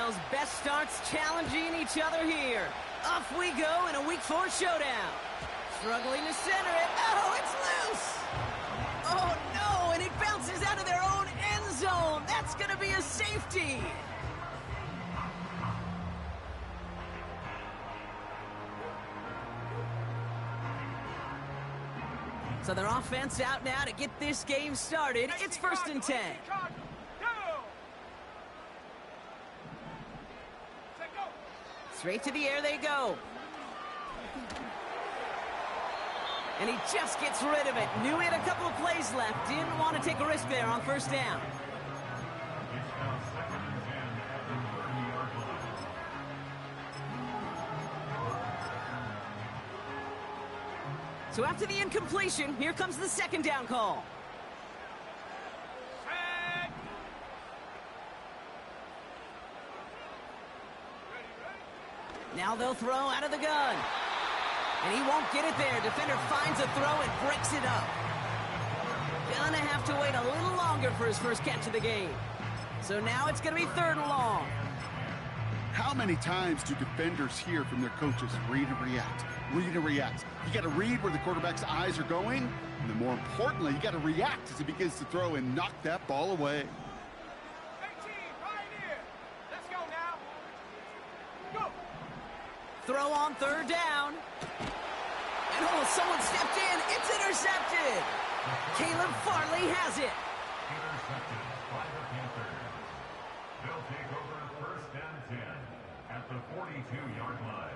those best starts challenging each other here. Off we go in a Week 4 showdown. Struggling to center it. Oh, it's loose! Oh, no, and it bounces out of their own end zone. That's going to be a safety. So their offense out now to get this game started. It's 1st and 10. Straight to the air they go. And he just gets rid of it. Knew he had a couple of plays left. Didn't want to take a risk there on 1st down. So after the incompletion, here comes the 2nd down call. Now they'll throw out of the gun. And he won't get it there. Defender finds a throw and breaks it up. Gonna have to wait a little longer for his first catch of the game. So now it's gonna be 3rd and long. How many times do defenders hear from their coaches, read and react, read and react? You gotta read where the quarterback's eyes are going, and then more importantly, you gotta react as he begins to throw and knock that ball away. Throw on 3rd down. And oh, someone stepped in. It's intercepted. Caleb Farley has it. Intercepted by the Panthers. They'll take over 1st and 10 at the 42-yard line.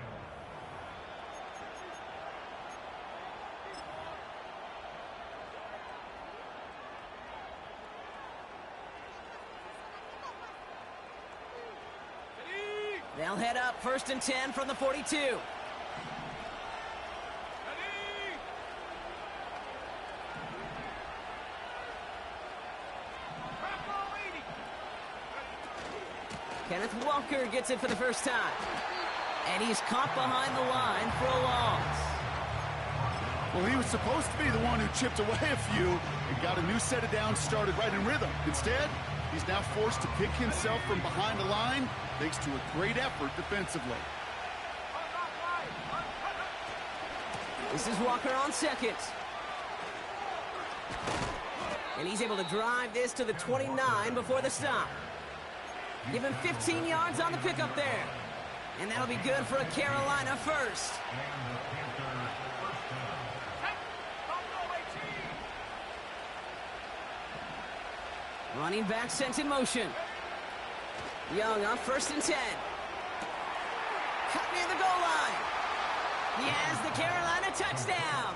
They'll head up 1st and 10 from the 42. Kenneth Walker gets it for the first time. And he's caught behind the line for a loss. Well, he was supposed to be the one who chipped away a few and got a new set of downs started right in rhythm. Instead, he's now forced to pick himself from behind the line thanks to a great effort defensively. This is Walker on 2nd. And he's able to drive this to the 29 before the stop. Give him 15 yards on the pickup there. And that'll be good for a Carolina first. Running back sent in motion. Young on 1st and 10. Cut near the goal line. He has the Carolina touchdown.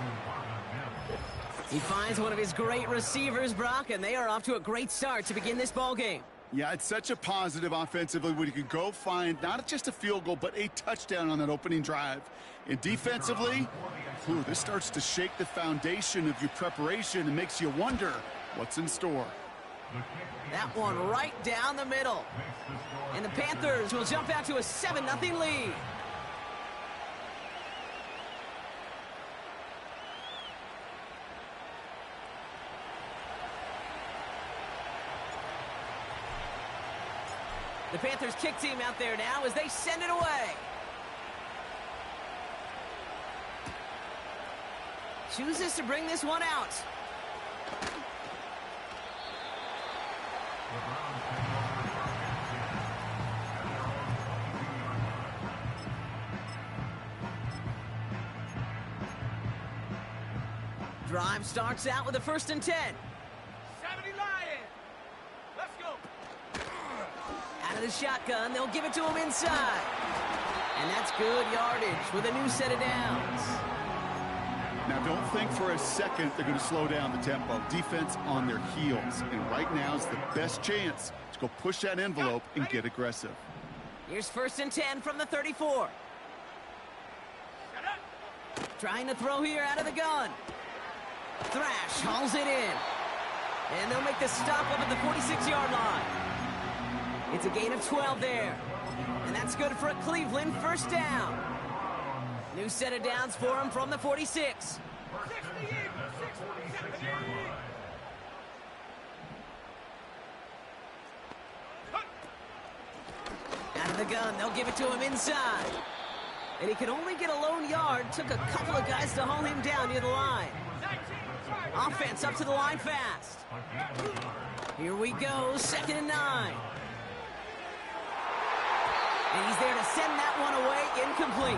He finds one of his great receivers, Brock, and they are off to a great start to begin this ball game. Yeah, it's such a positive offensively when you can go find not just a field goal, but a touchdown on that opening drive. And defensively, this starts to shake the foundation of your preparation and makes you wonder what's in store. That one right down the middle. And the Panthers will jump out to a 7-0 lead. The Panthers kick team out there now as they send it away. Chooses to bring this one out. Drive starts out with a 1st and 10. 70 Lions. Let's go. Out of the shotgun, they'll give it to him inside. And that's good yardage with a new set of downs. Now, don't think for a second they're going to slow down the tempo. Defense on their heels. And right now is the best chance to go push that envelope and get aggressive. Here's 1st and 10 from the 34. Trying to throw here out of the gun. Thrash hauls it in. And they'll make the stop up at the 46-yard line. It's a gain of 12 there. And that's good for a Cleveland 1st down. New set of downs for him from the 46. Out of In the gun, they'll give it to him inside. And he could only get a lone yard. Took a couple of guys to hold him down near the line. Offense up to the line fast. Here we go, 2nd and 9. And he's there to send that one away, incomplete.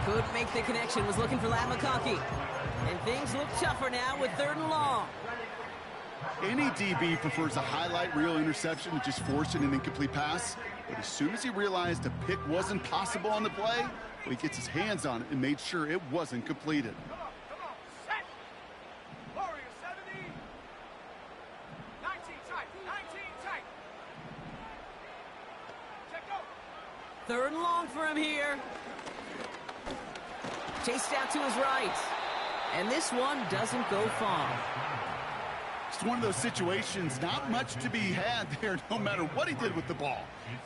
Couldn't make the connection, was looking for Ladd McConkey. And things look tougher now with 3rd and long. Any DB prefers a highlight reel interception to just forcing an incomplete pass. But as soon as he realized a pick wasn't possible on the play, well, he gets his hands on it and made sure it wasn't completed. Come on, set. Warrior 70. 19 tight, 19 tight. Check go. 3rd and long for him here. Chased out to his right. And this one doesn't go far. It's one of those situations, not much to be had there no matter what he did with the ball.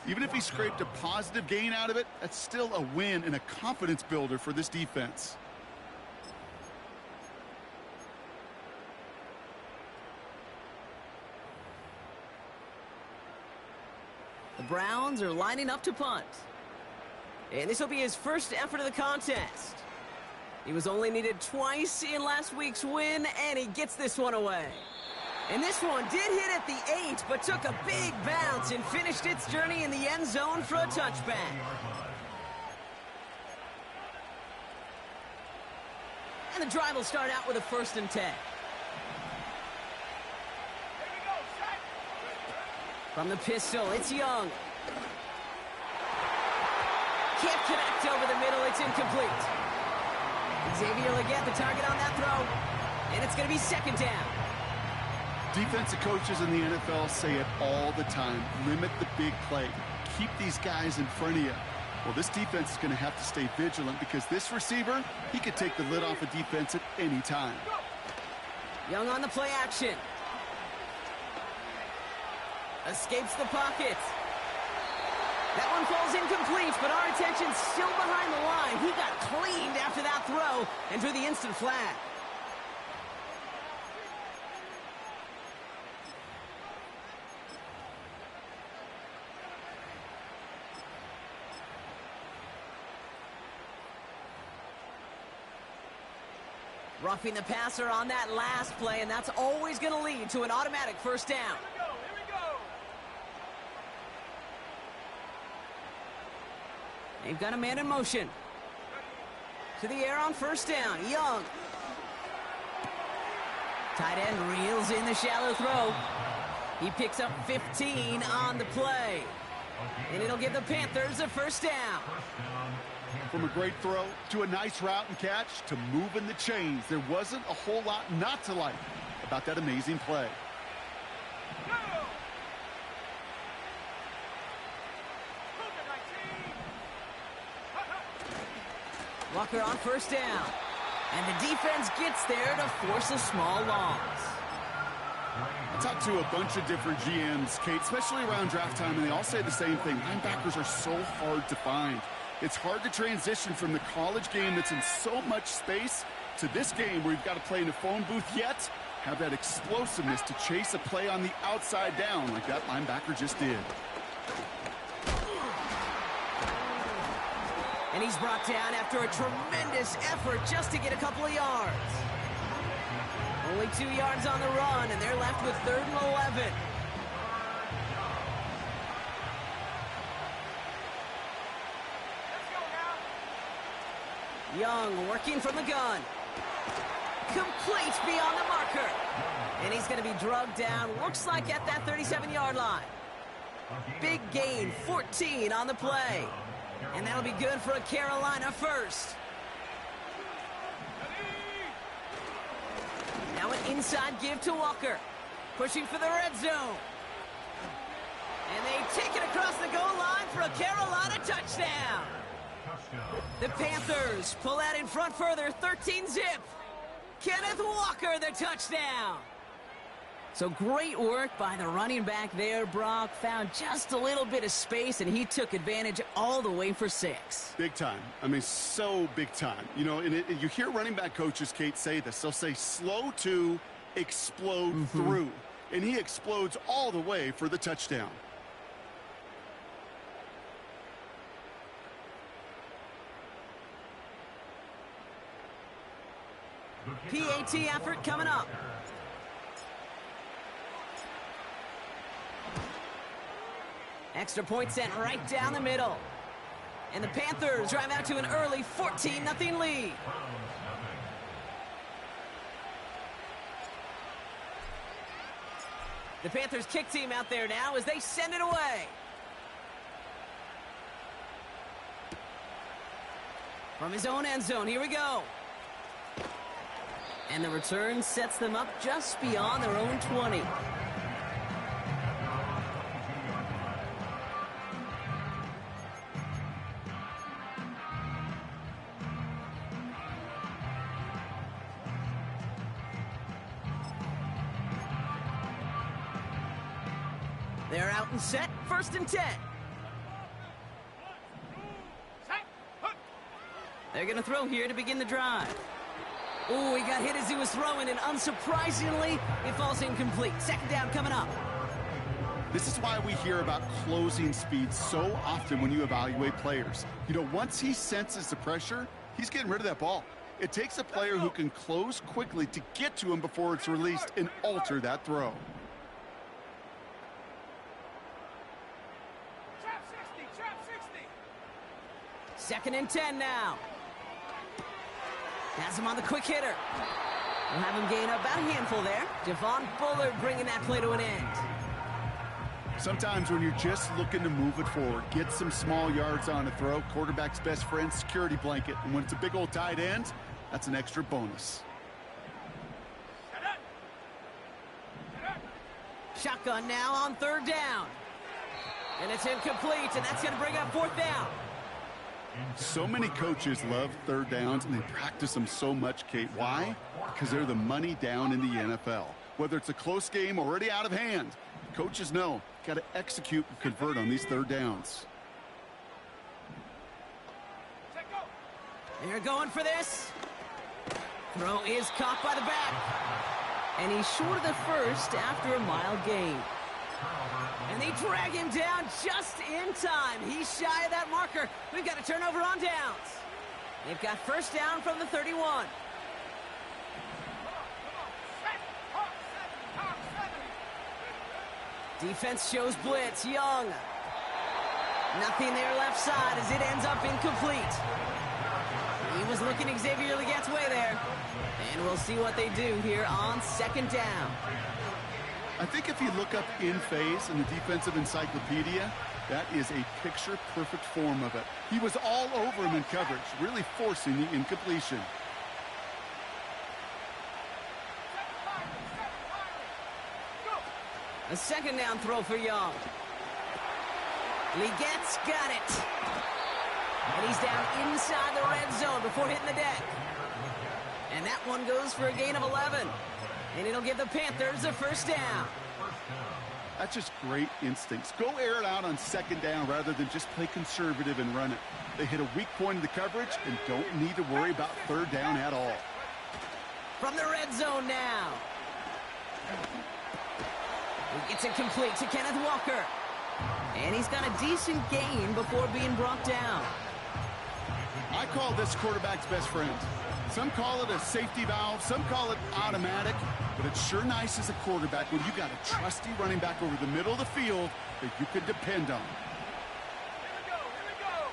Even if he scraped a positive gain out of it, that's still a win and a confidence builder for this defense. The Browns are lining up to punt. And this will be his first effort of the contest. He was only needed twice in last week's win, and he gets this one away. And this one did hit at the 8, but took a big bounce and finished its journey in the end zone for a touchback. And the drive will start out with a 1st and 10. From the pistol, it's Young. Can't connect over the middle, it's incomplete. Xavier Legette, the target on that throw. And it's going to be 2nd down. Defensive coaches in the NFL say it all the time. Limit the big play. Keep these guys in front of you. Well, this defense is going to have to stay vigilant because this receiver, he could take the lid off a defense at any time. Young on the play action. Escapes the pocket. That one falls incomplete, but our attention's still behind the line. He got cleaned after that throw and drew the instant flag. Roughing the passer on that last play, and that's always going to lead to an automatic 1st down. Here we go. They've got a man in motion. To the air on 1st down. Young. Tight end reels in the shallow throw. He picks up 15 on the play. And it'll give the Panthers a 1st down. From a great throw to a nice route and catch to moving the chains, there wasn't a whole lot not to like about that amazing play. Walker on 1st down. And the defense gets there to force a small loss. I talked to a bunch of different GMs, Kate, especially around draft time, and they all say the same thing. Linebackers are so hard to find. It's hard to transition from the college game that's in so much space to this game where you've got to play in a phone booth, yet have that explosiveness to chase a play on the outside down like that linebacker just did. And he's brought down after a tremendous effort just to get a couple of yards. Only 2 yards on the run, and they're left with 3rd and 11. Young working from the gun. Complete beyond the marker. And he's going to be drugged down, looks like at that 37-yard line. Big gain, 14 on the play. And that'll be good for a Carolina 1st. Now an inside give to Walker. Pushing for the red zone. And they take it across the goal line for a Carolina touchdown. The Panthers pull out in front further, 13-zip. Kenneth Walker, the touchdown. So great work by the running back there, Brock. Found just a little bit of space, and he took advantage all the way for 6. Big time. I mean, so big time. You know, and you hear running back coaches, Kate, say this. They'll say slow to explode through. And he explodes all the way for the touchdown. PAT effort coming up. Extra point sent right down the middle. And the Panthers drive out to an early 14-0 lead. The Panthers kick team out there now as they send it away. From his own end zone, here we go. And the return sets them up just beyond their own 20. They're out and set, 1st and 10. They're going to throw here to begin the drive. Oh, he got hit as he was throwing, and unsurprisingly, it falls incomplete. 2nd down coming up. This is why we hear about closing speed so often when you evaluate players. You know, once he senses the pressure, he's getting rid of that ball. It takes a player who can close quickly to get to him before it's released and alter that throw. Trap 60. 2nd and 10 now. Has him on the quick hitter. We'll have him gain about a handful there. Javon Bullard bringing that play to an end. Sometimes when you're just looking to move it forward, get some small yards on a throw, quarterback's best friend, security blanket. And when it's a big old tight end, that's an extra bonus. Shotgun now on 3rd down. And it's incomplete, and that's going to bring up 4th down. So many coaches love 3rd downs, and they practice them so much, Kate. Why? Because they're the money down in the NFL. Whether it's a close game already out of hand, coaches know, got to execute and convert on these 3rd downs. They're going for this. Throw is caught by the back. And he's short of the first after a mild gain. And they drag him down just in time. He's shy of that marker. We've got a turnover on downs. They've got 1st down from the 31. Defense shows blitz. Young. Nothing there left side as it ends up incomplete. He was looking Xavier Legat's way there. And we'll see what they do here on 2nd down. I think if you look up in phase in the defensive encyclopedia, that is a picture-perfect form of it. He was all over him in coverage, really forcing the incompletion. A 2nd down throw for Young. Legat's got it. And he's down inside the red zone before hitting the deck. And that one goes for a gain of 11. And it'll give the Panthers a 1st down. That's just great instincts. Go air it out on 2nd down rather than just play conservative and run it. They hit a weak point in the coverage and don't need to worry about 3rd down at all. From the red zone now. He gets it complete to Kenneth Walker. And he's got a decent gain before being brought down. I call this quarterback's best friend. Some call it a safety valve, some call it automatic, but it's sure nice as a quarterback when you got a trusty running back over the middle of the field that you can depend on. Here we go.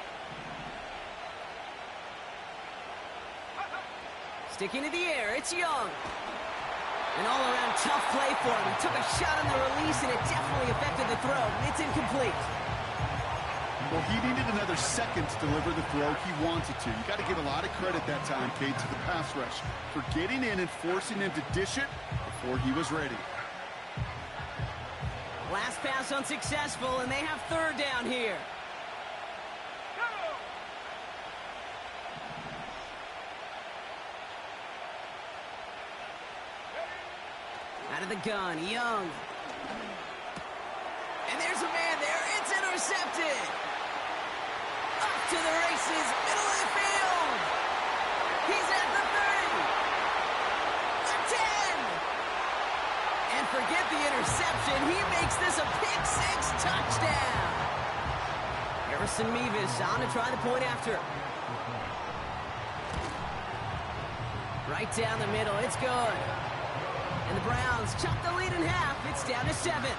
Sticking to the air, it's Young. An all-around tough play for him. He took a shot on the release, and it definitely affected the throw. It's incomplete. Well, he needed another second to deliver the throw he wanted to. You got to give a lot of credit that time, Kate, to the pass rush for getting in and forcing him to dish it before he was ready. Last pass unsuccessful, and they have 3rd down here. Out of the gun, Young. And there's a man there. It's intercepted. Up to the races, middle of the field. He's at the 30. The 10. And forget the interception. He makes this a pick-6 touchdown. Harrison Mevis on to try the point after. Right down the middle, it's good. And the Browns chop the lead in half. It's down to 7.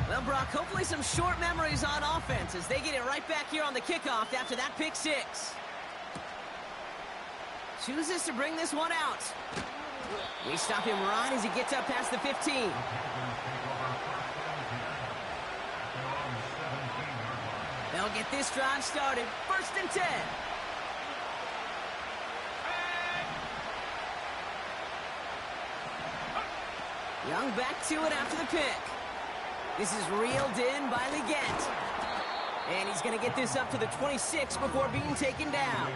Well, Brock, hopefully some short memories on offense as they get it right back here on the kickoff after that pick 6. Chooses to bring this one out. We stop him right as he gets up past the 15. They'll get this drive started. 1st and 10. Young back to it after the pick. This is reeled in by Leggett. And he's going to get this up to the 26 before being taken down.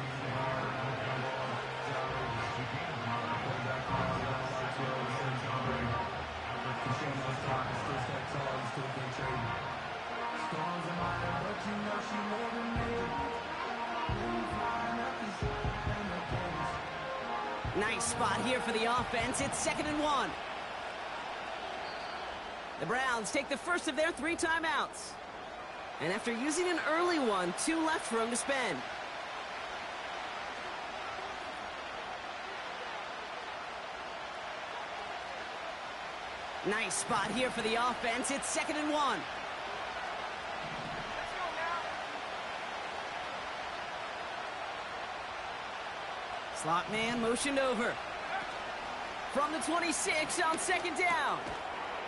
Nice spot here for the offense. It's 2nd and 1. The Browns take the first of their 3 timeouts. And after using an early one, 2 left for him to spend. Nice spot here for the offense. It's 2nd and 1. Slot man motioned over. From the 26 on 2nd down.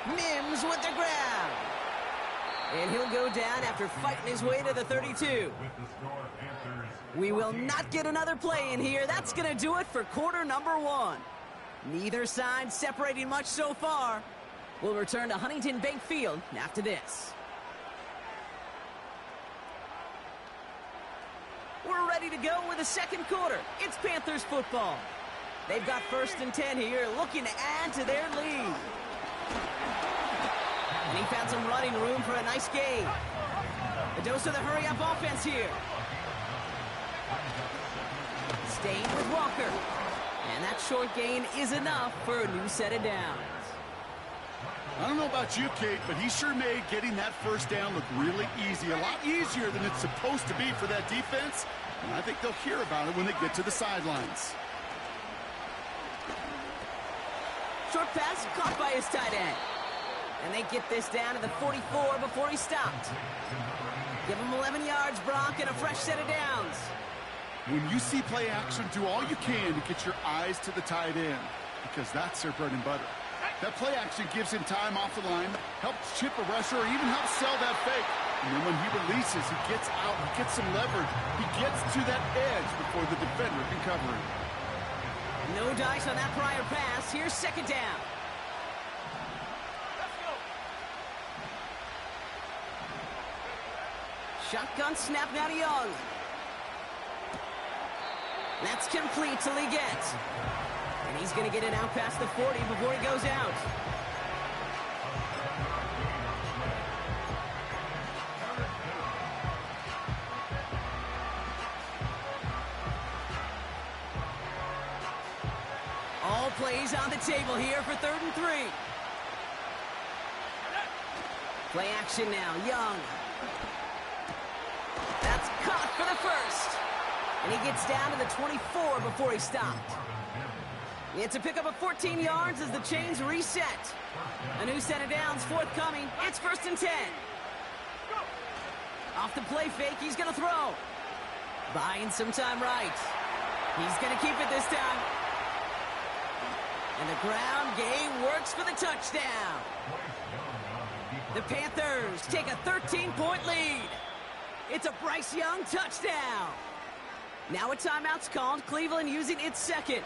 Mims with the grab. And he'll go down after fighting his way to the 32. We will not get another play in here. That's going to do it for quarter number 1. Neither side separating much so far. We'll return to Huntington Bank Field after this. We're ready to go with the 2nd quarter. It's Panthers football. They've got 1st and 10 here, looking to add to their lead. And he found some running room for a nice gain. A dose of the hurry-up offense here. Staying with Walker. And that short gain is enough for a new set of downs. I don't know about you, Kate, but he sure made getting that 1st down look really easy. A lot easier than it's supposed to be for that defense. And I think they'll hear about it when they get to the sidelines. Short pass caught by his tight end. And they get this down to the 44 before he stopped. Give him 11 yards, Brock, and a fresh set of downs. When you see play action, do all you can to get your eyes to the tight end, because that's their bread and butter. That play action gives him time off the line, helps chip a rusher, or even helps sell that fake. And then when he releases, he gets out, he gets some leverage. He gets to that edge before the defender can cover him. No dice on that prior pass. Here's 2nd down. Shotgun snap now to Young. That's complete to Leggett. And he's going to get it out past the 40 before he goes out. All plays on the table here for 3rd and 3. Play action now, Young. That's caught for the 1st. And he gets down to the 24 before he stopped. It's a pickup of 14 yards as the chains reset. A new set of downs forthcoming. It's 1st and 10. Off the play fake, he's going to throw. Buying some time right. He's going to keep it this time. And the ground game works for the touchdown. The Panthers take a 13-point lead. It's a Bryce Young touchdown. Now a timeout's called. Cleveland using its 2nd.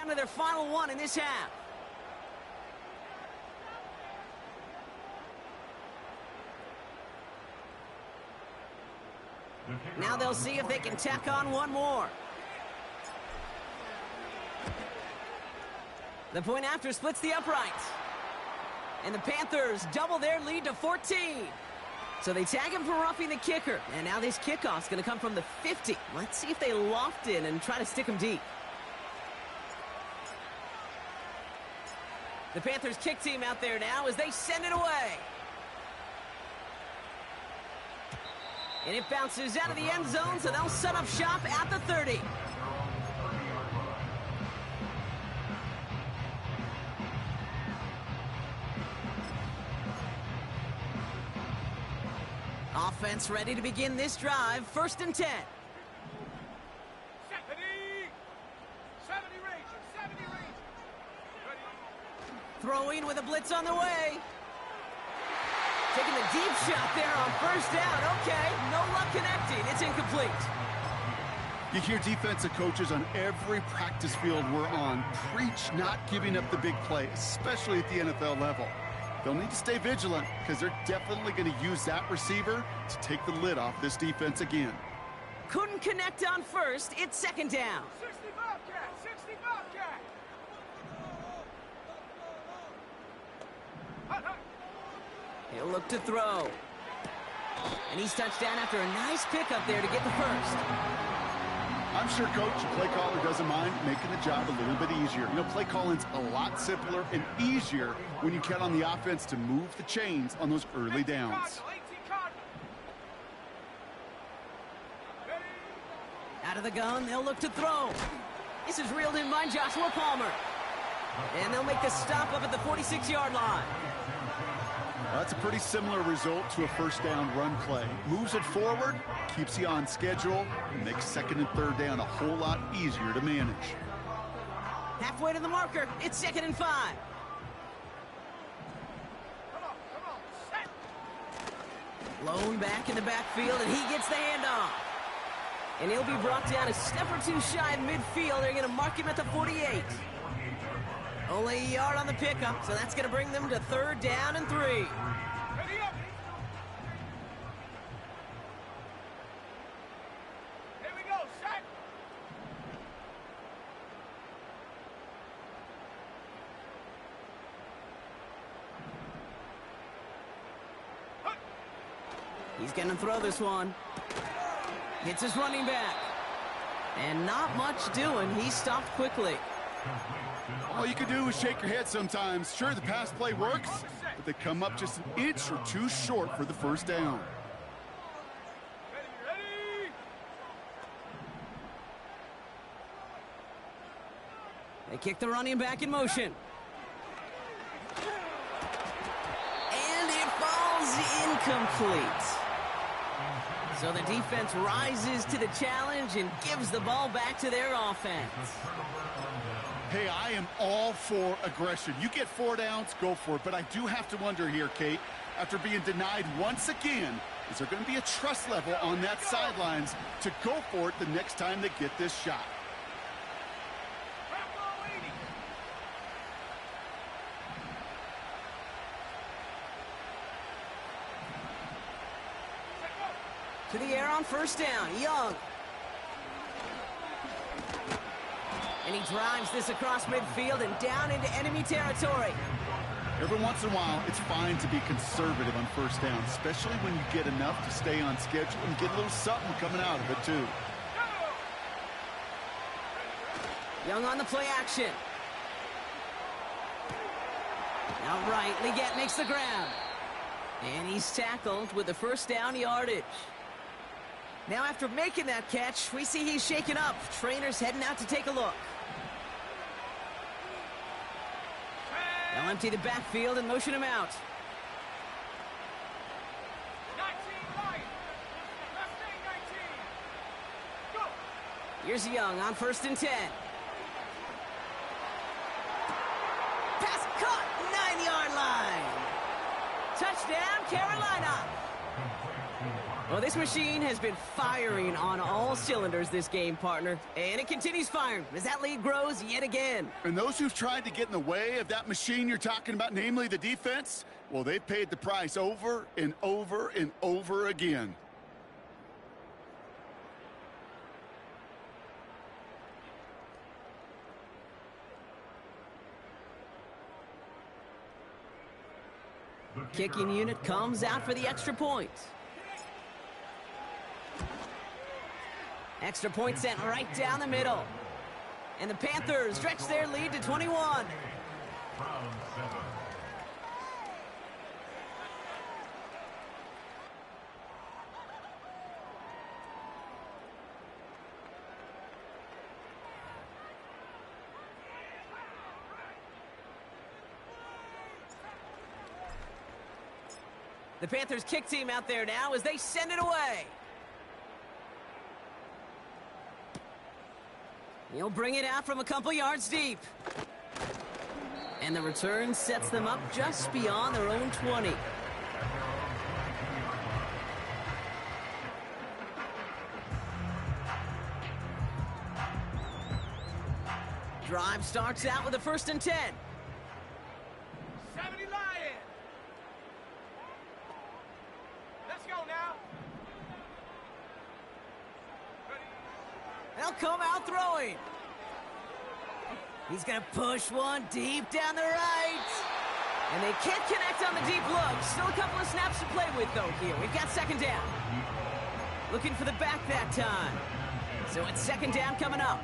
down to their final one in this half. Now they'll see if they can tack on one more. The point after splits the uprights. And the Panthers double their lead to 14. So they tag him for roughing the kicker. And now this kickoff's going to come from the 50. Let's see if they loft in and try to stick him deep. The Panthers kick team out there now as they send it away. And it bounces out of the end zone, so they'll set up shop at the 30. Offense ready to begin this drive. 1st and 10. 70 Rangers, 70 Rangers. Ready? Throwing with a blitz on the way. Taking the deep shot there on 1st down. Okay, no luck connecting. It's incomplete. You hear defensive coaches on every practice field we're on preach not giving up the big play, especially at the NFL level. They'll need to stay vigilant because they're definitely going to use that receiver to take the lid off this defense again. Couldn't connect on 1st. It's 2nd down. 60 Bobcat, 60 Bobcat. Hut, hut. He'll look to throw. And he's touched down after a nice pickup there to get the 1st. I'm sure coach and play caller doesn't mind making the job a little bit easier. You know, play calling's a lot simpler and easier when you count on the offense to move the chains on those early downs. Out of the gun, they'll look to throw. This is reeled in by Joshua Palmer. And they'll make the stop up at the 46-yard line. Well, that's a pretty similar result to a 1st down run play. Moves it forward, keeps you on schedule, and makes 2nd and 3rd down a whole lot easier to manage. Halfway to the marker, it's 2nd and 5. Come on, set. Lone back in the backfield, and he gets the handoff. And he'll be brought down a step or two shy of midfield. They're going to mark him at the 48. Only a yard on the pickup, so that's going to bring them to 3rd down and 3. Ready up. Here we go, set. Hut. He's going to throw this one. Hits his running back. And not much doing. He stopped quickly. All you can do is shake your head sometimes. Sure, the pass play works, but they come up just an inch or two short for the 1st down. Ready. They kick the running back in motion. And it falls incomplete. So the defense rises to the challenge and gives the ball back to their offense. Hey, I am all for aggression. You get 4 downs, go for it. But I do have to wonder here, Kate, after being denied once again, is there going to be a trust level on that sidelines to go for it the next time they get this shot? To the air on 1st down, Young. And he drives this across midfield and down into enemy territory. Every once in a while, it's fine to be conservative on 1st down, especially when you get enough to stay on schedule and get a little something coming out of it, too. Young on the play action. Now right, Leggett makes the grab. And he's tackled with the 1st down yardage. Now after making that catch, we see he's shaken up. Trainer's heading out to take a look. They'll empty the backfield and motion him out. 19 right. Left A 19. Go. Here's Young on 1st and 10. Pass caught, 9-yard line. Touchdown, Carolina. Well, this machine has been firing on all cylinders this game, partner. And it continues firing as that lead grows yet again. And those who've tried to get in the way of that machine you're talking about, namely the defense, well, they've paid the price over and over and over again. Kicking unit comes out for the extra point. Extra point sent right down the middle. And the Panthers stretch their lead to 21. The Panthers kick team out there now as they send it away. He'll bring it out from a couple yards deep. And the return sets them up just beyond their own 20. Drive starts out with a 1st and 10. 70 Lion. Let's go now. They'll come out throwing. He's going to push one deep down the right. And they can't connect on the deep look. Still a couple of snaps to play with, though, here. We've got 2nd down. Looking for the back that time. So it's 2nd down coming up.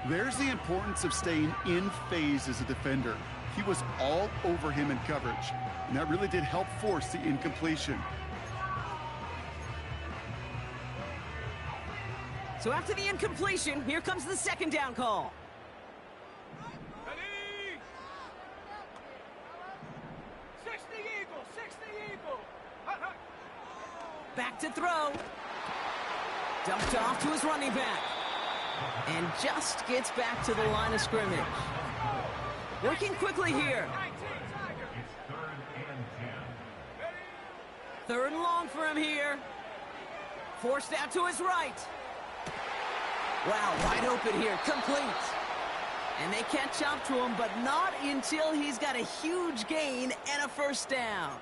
There's the importance of staying in phase as a defender. He was all over him in coverage, and that really did help force the incompletion. So after the incompletion, here comes the 2nd down call. Ready? 60 Eagle, 60 Eagle. Hut, hut. Back to throw. Dumped off to his running back. And just gets back to the line of scrimmage. Working quickly here. 19 Tiger. It's 3rd and 10. 3rd and long for him here. Forced out to his right. Wow, wide open here, complete. And they catch up to him, but not until he's got a huge gain and a 1st down.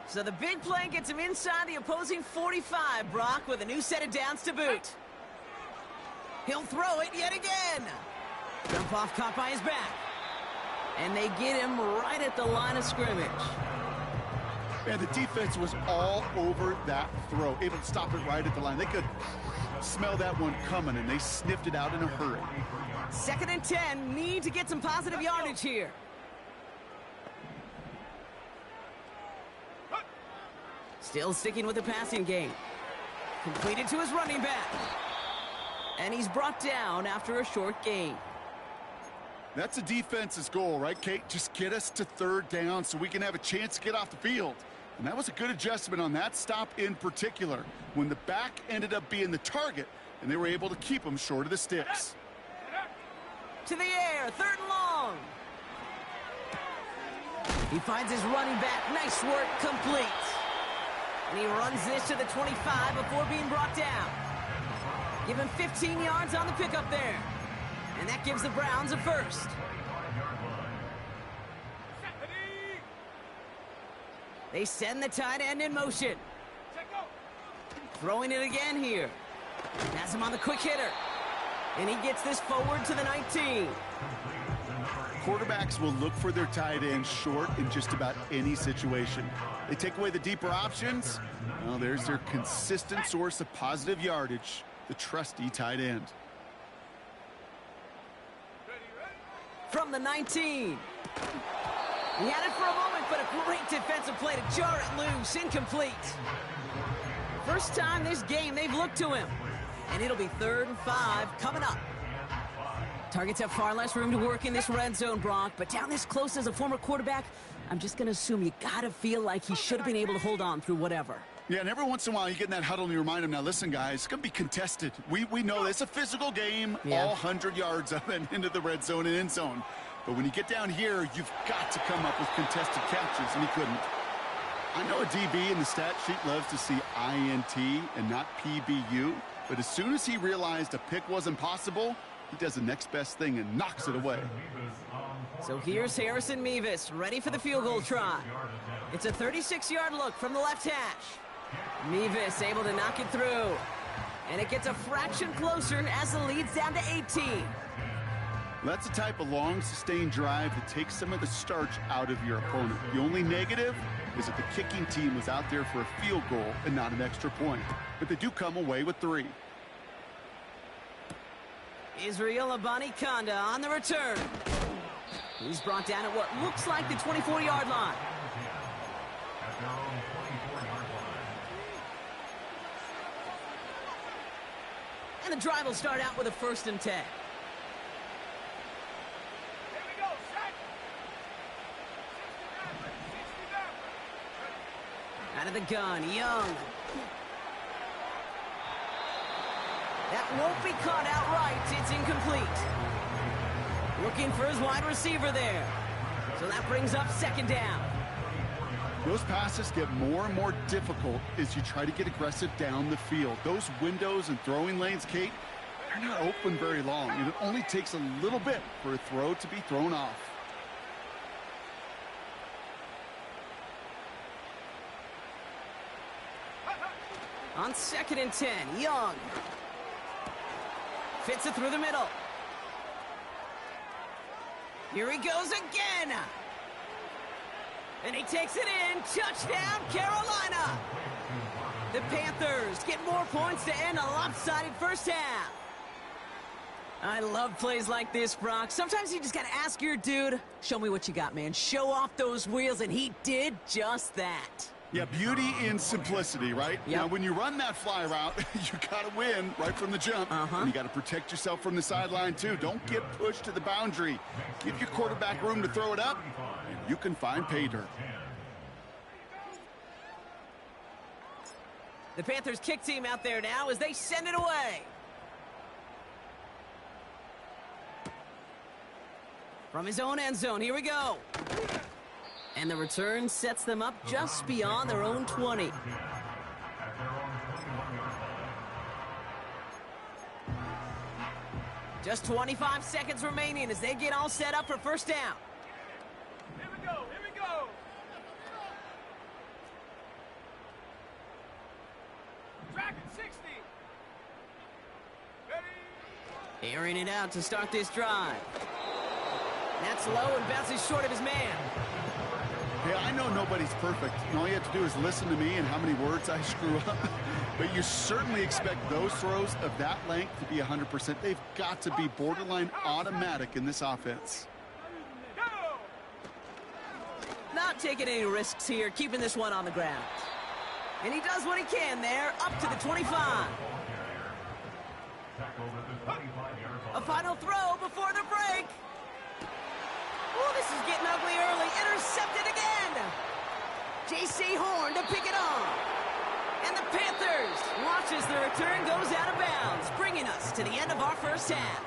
So the big play gets him inside the opposing 45, Brock, with a new set of downs to boot. He'll throw it yet again. Jump off caught by his back. And they get him right at the line of scrimmage. And the defense was all over that throw, able to stop it right at the line. They could smell that one coming, and they sniffed it out in a hurry. 2nd and 10, need to get some positive yardage here. Still sticking with the passing game. Completed to his running back. And he's brought down after a short gain. That's a defense's goal, right, Kate? Just get us to 3rd down so we can have a chance to get off the field. And that was a good adjustment on that stop in particular, when the back ended up being the target, and they were able to keep him short of the sticks. To the air, 3rd and long. He finds his running back. Nice work, complete. And he runs this to the 25 before being brought down. Give him 15 yards on the pickup there. And that gives the Browns a 1st. They send the tight end in motion. Throwing it again here. Has him on the quick hitter. And he gets this forward to the 19. Quarterbacks will look for their tight end short in just about any situation. They take away the deeper options. Well, there's their consistent source of positive yardage, the trusty tight end. From the 19. He had it for a moment, but a great defensive play to jar it loose. Incomplete. First time this game they've looked to him. And it'll be 3rd and 5 coming up. Targets have far less room to work in this red zone, Brock, but down this close as a former quarterback, I'm just going to assume you got to feel like he should have been able to hold on through whatever. Yeah, and every once in a while you get in that huddle and you remind him, now listen, guys, it's going to be contested. We know it's a physical game, all 100 yards of it into the red zone and end zone. But when you get down here, you've got to come up with contested catches, and he couldn't. I know a DB in the stat sheet loves to see INT and not PBU, but as soon as he realized a pick wasn't possible, he does the next best thing and knocks it away. So here's Harrison Mevis, ready for the field goal try. It's a 36-yard look from the left hash. Mevis able to knock it through. And it gets a fraction closer as the lead's down to 18. That's the type of long, sustained drive that takes some of the starch out of your opponent. The only negative is that the kicking team was out there for a field goal and not an extra point. But they do come away with 3. Israel Abanikanda on the return. He's brought down at what looks like the 24-yard line. And the drive will start out with a 1st and 10. Out of the gun, Young. That won't be caught outright. It's incomplete. Looking for his wide receiver there. So that brings up 2nd down. Those passes get more and more difficult as you try to get aggressive down the field. Those windows and throwing lanes, Kate, they're not open very long. And it only takes a little bit for a throw to be thrown off. On 2nd and 10, Young. Fits it through the middle. Here he goes again. And he takes it in. Touchdown, Carolina. The Panthers get more points to end a lopsided first half. I love plays like this, Brock. Sometimes you just got to ask your dude, show me what you got, man. Show off those wheels, and he did just that. Yeah, beauty in simplicity, right? Yep. Now, when you run that fly route, you got to win right from the jump. And you got to protect yourself from the sideline, too. Don't get pushed to the boundary. Give your quarterback room to throw it up, and you can find pay dirt. The Panthers kick team out there now as they send it away. From his own end zone, here we go. And the return sets them up just beyond their own 20. Just 25 seconds remaining as they get all set up for 1st down. Here we go, here we go. Track at 60. Ready? Airing it out to start this drive. That's low and bounces short of his man. Hey, I know nobody's perfect. And all you have to do is listen to me and how many words I screw up. But you certainly expect those throws of that length to be 100%. They've got to be borderline automatic in this offense. Go! Not taking any risks here, keeping this one on the ground. And he does what he can there, up to the 25. A final throw before the break. Oh, this is getting ugly early. Intercepted again. J.C. Horn to pick it off. And the Panthers watch as the return goes out of bounds, bringing us to the end of our first half.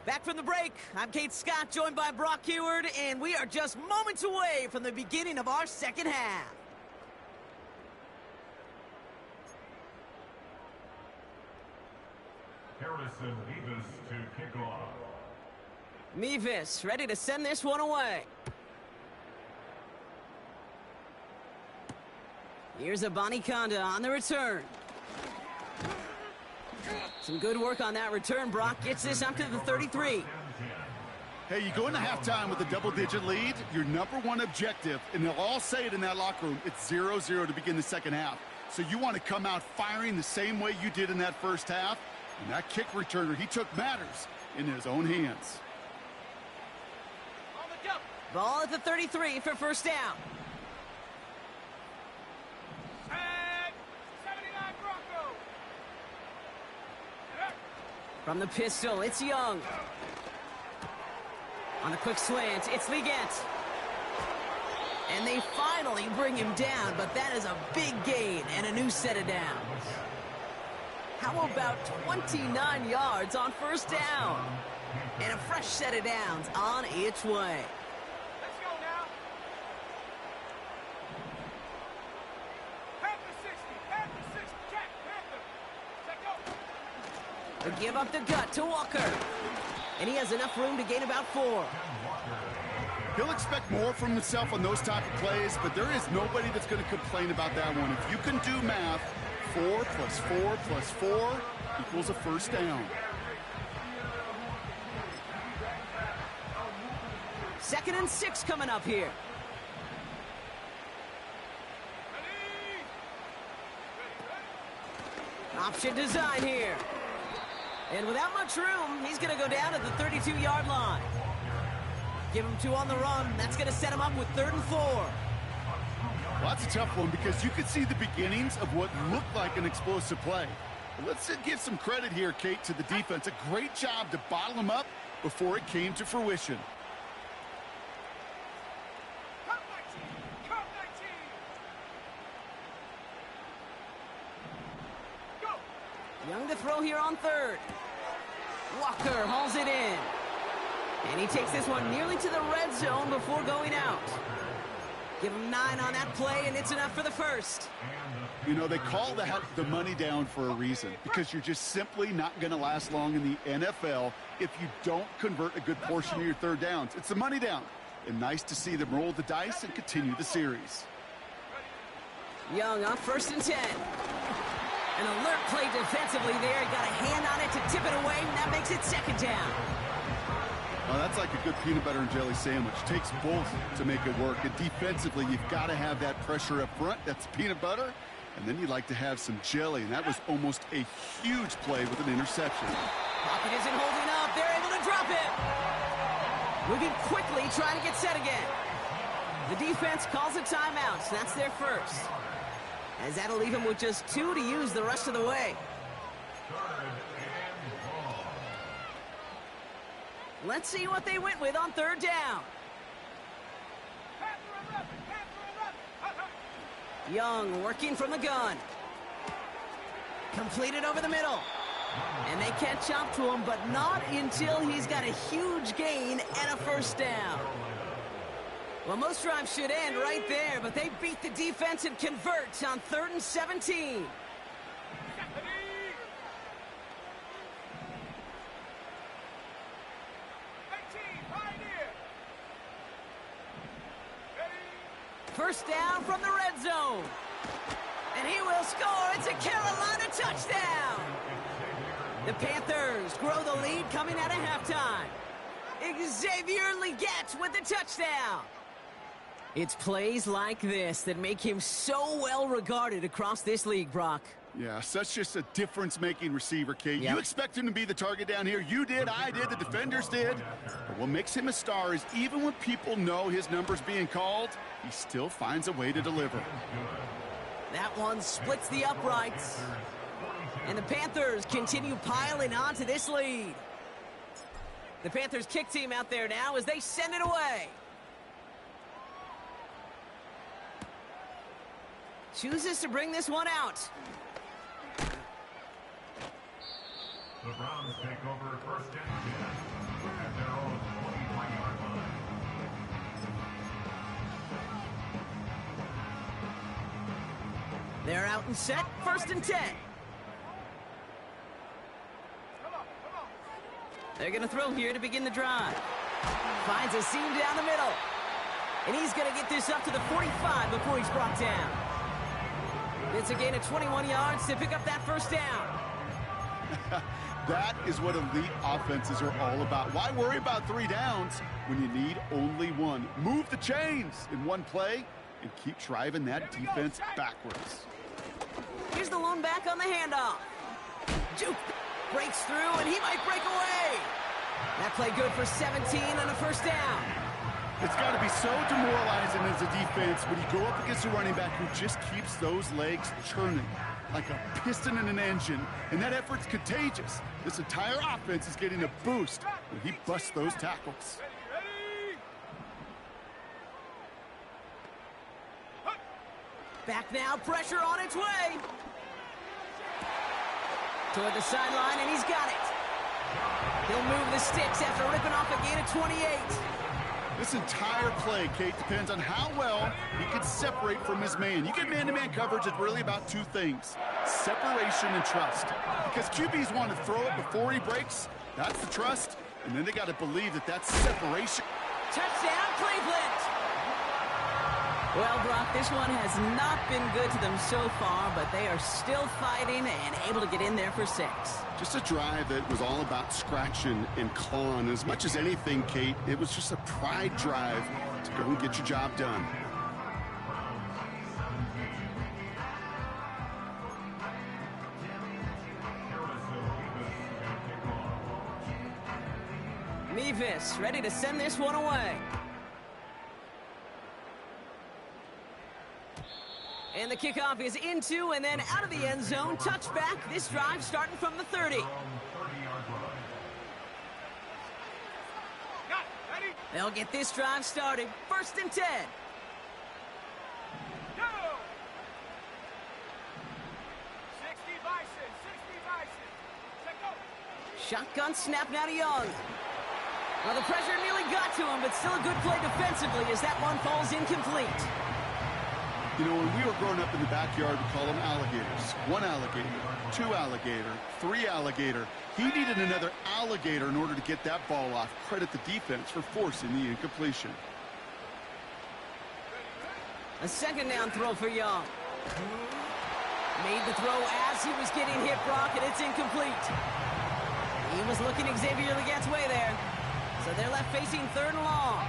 Back from the break, I'm Kate Scott, joined by Brock Heward, and we are just moments away from the beginning of our second half. Harrison Mevis to kick off. Mevis ready to send this one away. Here's Abanikanda on the return. Some good work on that return. Brock gets this up to the 33. Hey, you go into halftime with a double-digit lead, your number one objective, and they'll all say it in that locker room, it's 0-0 to begin the second half. So you want to come out firing the same way you did in that first half. And that kick returner, he took matters in his own hands. On the jump. Ball at the 33 for first down. Tag. 79 Bronco. From the pistol, it's Young. On the quick slant, it's Liggett. And they finally bring him down, but that is a big gain and a new set of downs. How about 29 yards on first down? And a fresh set of downs on its way. Let's go now. Panther 60, Panther 60, check, Panther. Check, go. They give up the gut to Walker. And he has enough room to gain about 4. He'll expect more from himself on those type of plays, but there is nobody that's going to complain about that one. If you can do math, 4 plus 4 plus 4 equals a first down. 2nd and 6 coming up here. Option design here. And without much room, he's going to go down at the 32-yard line. Give him 2 on the run. That's going to set him up with 3rd and 4. Well, that's a tough one because you could see the beginnings of what looked like an explosive play. But let's give some credit here, Kate, to the defense. A great job to bottle him up before it came to fruition. Come 19, come 19. Go. Young to throw here on 3rd. Walker hauls it in. And he takes this one nearly to the red zone before going out. Give him 9 on that play, and it's enough for the first. You know, they call that the money down for a reason, because you're just simply not going to last long in the NFL if you don't convert a good portion of your 3rd downs. It's the money down. And nice to see them roll the dice and continue the series. Young on 1st and 10. An alert play defensively there. He got a hand on it to tip it away, and that makes it 2nd down. Well, that's like a good peanut butter and jelly sandwich. Takes both to make it work. And defensively, you've got to have that pressure up front. That's peanut butter. And then you like to have some jelly. And that was almost a huge play with an interception. Pocket isn't holding up. They're able to drop it. Moving quickly, trying to get set again. The defense calls a timeout. So that's their first. As that'll leave him with just 2 to use the rest of the way. Let's see what they went with on 3rd down. Panther 11, Young working from the gun. Completed over the middle. And they catch up to him, but not until he's got a huge gain and a first down. Well, most drives should end right there, but they beat the defense and convert on 3rd and 17. 1st down from the red zone. And he will score. It's a Carolina touchdown. The Panthers grow the lead coming out of halftime. Xavier Legette with the touchdown. It's plays like this that make him so well regarded across this league, Brock. Yeah, such just a difference-making receiver, Kate. Yep. You expect him to be the target down here. You did, I did, the defenders did. But what makes him a star is even when people know his number's being called, he still finds a way to deliver. That one splits the uprights. And the Panthers continue piling on to this lead. The Panthers kick team out there now as they send it away. Chooses to bring this one out. The Browns take over 1st and 10 at their own 25-yard line. They're out and set. 1st and 10. They're going to throw here to begin the drive. Finds a seam down the middle. And he's going to get this up to the 45 before he's brought down. It's a gain of 21 yards to pick up that 1st down. That is what elite offenses are all about. Why worry about 3 downs when you need only 1? Move the chains in one play and keep driving that defense backwards. Here's the lone back on the handoff. Juke breaks through, and he might break away. That play good for 17 on a 1st down. It's got to be so demoralizing as a defense when you go up against a running back who just keeps those legs churning like a piston in an engine, and that effort's contagious. This entire offense is getting a boost when he busts those tackles. Back now, pressure on its way. Toward the sideline, and he's got it. He'll move the sticks after ripping off a gain of 28. This entire play, Kate, depends on how well he can separate from his man. You get man-to-man coverage, it's really about two things: separation and trust. Because QBs want to throw it before he breaks. That's the trust. And then they got to believe that that's separation. Touchdown, Cleveland! Well, Brock, this one has not been good to them so far, but they are still fighting and able to get in there for 6. Just a drive that was all about scratching and clawing. As much as anything, Kate, it was just a pride drive to go and get your job done. Mevis ready to send this one away. And the kickoff is into and then out of the end zone. Touchback. This drive starting from the 30. They'll get this drive started. 1st and 10. Go! 60 Bison, 60 Bison. Check go. Shotgun snap now to Young. Well, the pressure nearly got to him, but still a good play defensively as that one falls incomplete. You know, when we were growing up in the backyard, we call them alligators. 1 alligator, 2 alligator, 3 alligator. He needed another alligator in order to get that ball off. Credit the defense for forcing the incompletion. A 2nd down throw for Young. Made the throw as he was getting hit, Brock, and it's incomplete. He was looking Xavier Legette's way there. So they're left facing 3rd and long.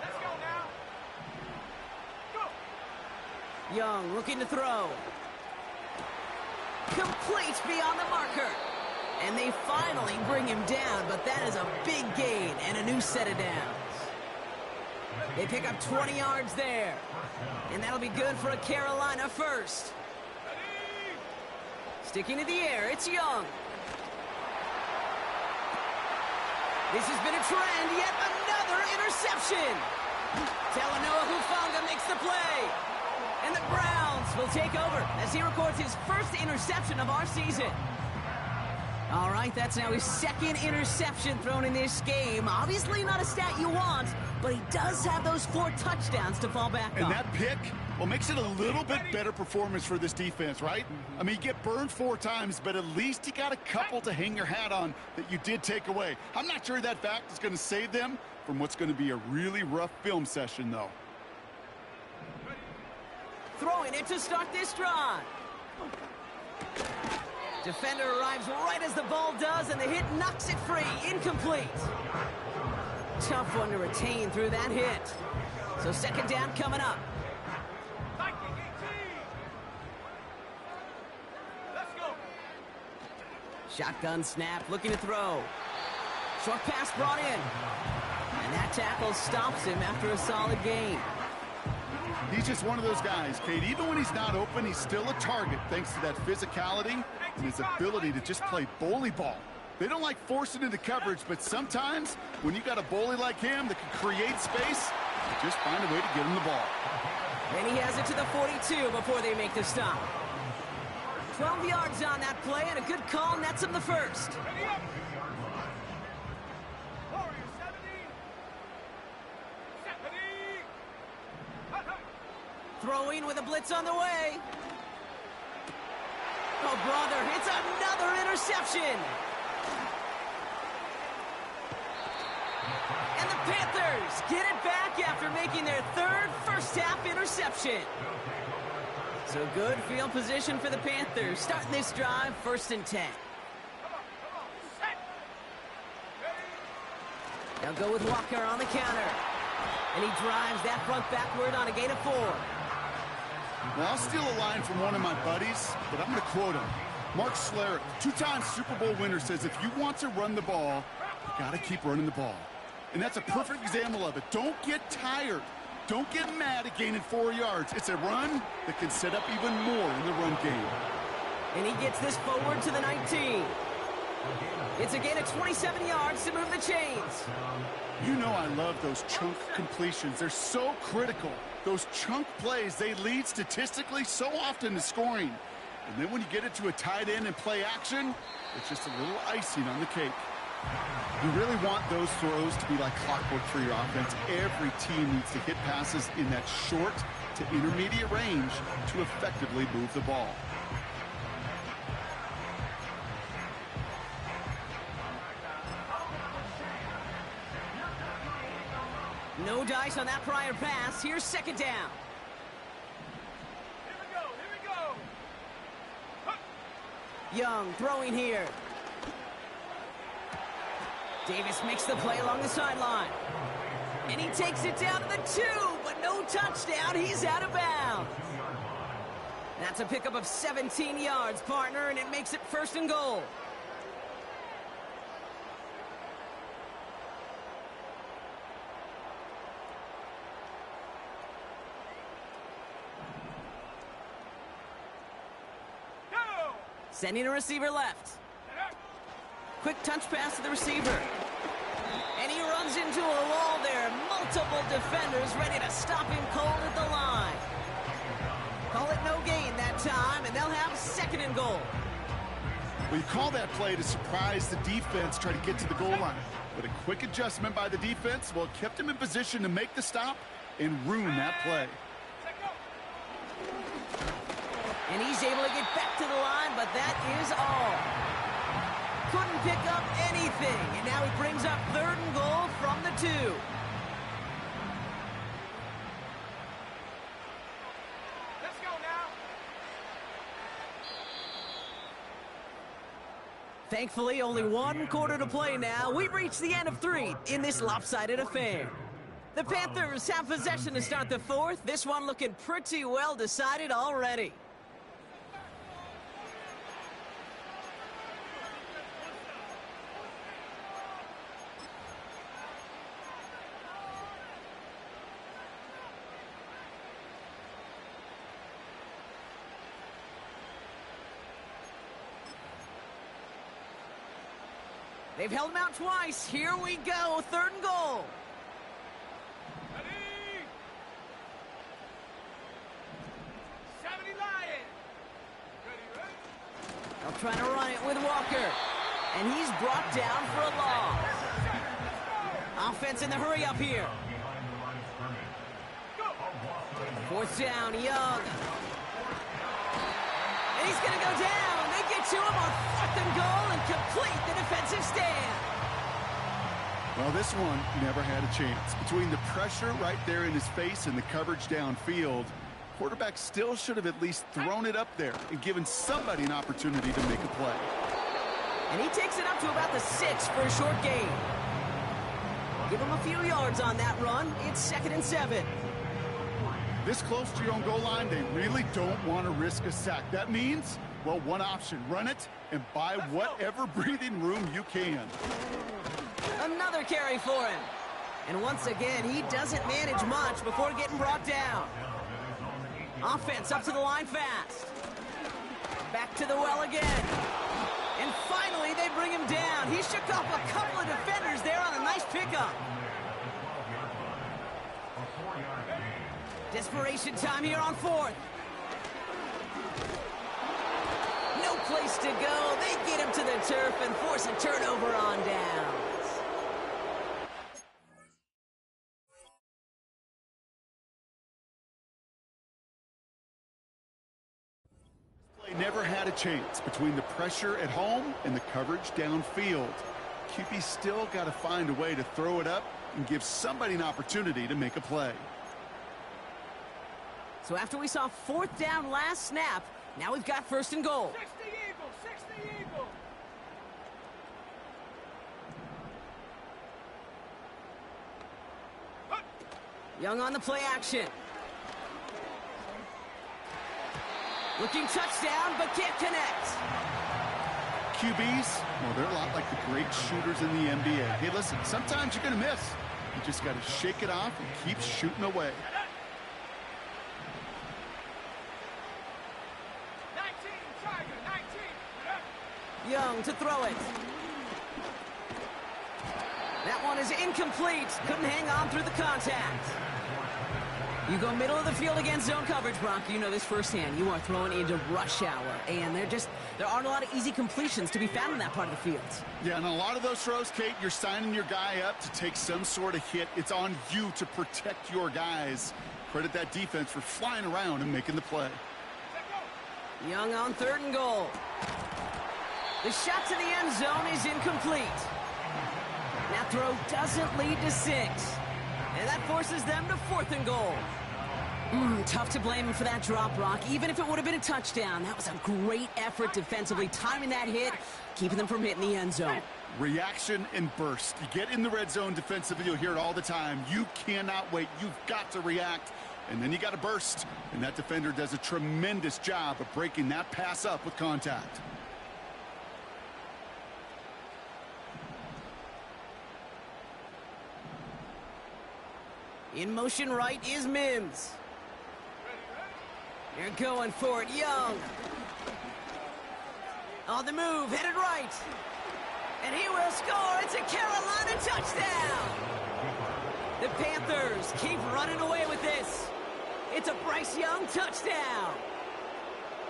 Let's go now. Go. Young looking to throw. Complete beyond the marker. And they finally bring him down, but that is a big gain and a new set of downs. They pick up 20 yards there. And that'll be good for a Carolina first. Sticking to the air, it's Young. This has been a trend, yet another interception. Talanoa Hufanga makes the play. And the Browns will take over as he records his 1st interception of our season. All right, that's now his 2nd interception thrown in this game. Obviously not a stat you want, but he does have those 4 touchdowns to fall back on. And that pick, well, makes it a little bit better performance for this defense, right? I mean, you get burned 4 times, but at least you got a couple to hang your hat on that you did take away. I'm not sure that fact is going to save them from what's going to be a really rough film session, though. Throwing it to start this drive. Defender arrives right as the ball does, and the hit knocks it free. Incomplete. Tough one to retain through that hit. So 2nd down coming up. Let's go. Shotgun snap, looking to throw. Short pass brought in. And that tackle stops him after a solid gain. He's just one of those guys, Kate. Even when he's not open, he's still a target thanks to that physicality and his ability to just play bully ball. They don't like forcing into coverage, but sometimes when you got a bully like him that can create space, you just find a way to get him the ball. And he has it to the 42 before they make the stop. 12 yards on that play, and a good call nets him the 1st. Ready up. Warrior 70. 70. Throwing with a blitz on the way. Oh, brother, it's another interception. And the Panthers get it back after making their 3rd first-half interception. So good field position for the Panthers. Starting this drive, 1st and 10. They'll go with Walker on the counter. And he drives that front backward on a gain of 4. Well, I'll steal a line from one of my buddies, but I'm going to quote him. Mark Schlereth, 2-time Super Bowl winner, says if you want to run the ball, you got to keep running the ball. And that's a perfect example of it. Don't get tired. Don't get mad at gaining 4 yards. It's a run that can set up even more in the run game. And he gets this forward to the 19. It's a gain of 27 yards to move the chains. You know I love those chunk completions. They're so critical. Those chunk plays, they lead statistically so often to scoring. And then when you get it to a tight end and play action, it's just a little icing on the cake. You really want those throws to be like clockwork for your offense. Every team needs to hit passes in that short to intermediate range to effectively move the ball. No dice on that prior pass. Here's second down. Here we go. Huh. Young throwing here. Davis makes the play along the sideline. And he takes it down to the 2, but no touchdown. He's out of bounds. That's a pickup of 17 yards, partner, and it makes it first and goal. Go. Sending a receiver left. Quick touch pass to the receiver. And he runs into a wall there. Multiple defenders ready to stop him cold at the line. Call it no gain that time, and they'll have second and goal. Well, you call that play to surprise the defense, try to get to the goal line. But a quick adjustment by the defense, well, kept him in position to make the stop and ruin that play. And he's able to get back to the line, but that is all. Couldn't pick up anything, and now he brings up third and goal from the 2. Let's go now. Thankfully, only one quarter to play now. We've reached the end of 3 in this lopsided affair. The Panthers have possession to start the 4th. This one looking pretty well decided already. They've held him out twice. Here we go. Third and goal. Ready. 70 Lion. Ready. They'll try to run it with Walker. And he's brought down for a loss. Offense in the hurry up here. Fourth down, Young. And he's going to go down. They get to him on 4th and goal and complete the defensive stand. Well, this one never had a chance. Between the pressure right there in his face and the coverage downfield, quarterback still should have at least thrown it up there and given somebody an opportunity to make a play. And he takes it up to about the 6 for a short gain. Give him a few yards on that run. It's 2nd and 7. This close to your own goal line, they really don't want to risk a sack. That means, well, one option, run it and buy whatever breathing room you can. Another carry for him. And once again, he doesn't manage much before getting brought down. Offense up to the line fast. Back to the well again. And finally, they bring him down. He shook off a couple of defenders there on a nice pickup. Desperation time here on 4th. No place to go. They get him to the turf and force a turnover on downs. Play never had a chance between the pressure at home and the coverage downfield. QB still got to find a way to throw it up and give somebody an opportunity to make a play. So after we saw 4th down last snap, now we've got 1st and goal. 60 Eagle. Young on the play action. Looking touchdown, but can't connect. QBs, well, they're a lot like the great shooters in the NBA. Hey, listen, sometimes you're going to miss. You just got to shake it off and keep shooting away. 19, Tiger, 19. Young to throw it. That one is incomplete. Couldn't hang on through the contact. You go middle of the field against zone coverage, Brock. You know this firsthand. You are throwing into rush hour, and there aren't a lot of easy completions to be found in that part of the field. Yeah, and a lot of those throws, Kate, you're signing your guy up to take some sort of hit. It's on you to protect your guys. Credit that defense for flying around and making the play. Young on 3rd and goal. The shot to the end zone is incomplete. That throw doesn't lead to 6. And that forces them to 4th and goal. Tough to blame him for that drop, Brock. Even if it would have been a touchdown, that was a great effort defensively, timing that hit, keeping them from hitting the end zone. Reaction and burst. You get in the red zone defensively, you'll hear it all the time. You cannot wait. You've got to react. And then you got to burst. And that defender does a tremendous job of breaking that pass up with contact. In motion right is Mims. They're going for it, Young. On the move, headed right. And he will score. It's a Carolina touchdown. The Panthers keep running away with this. It's a Bryce Young touchdown.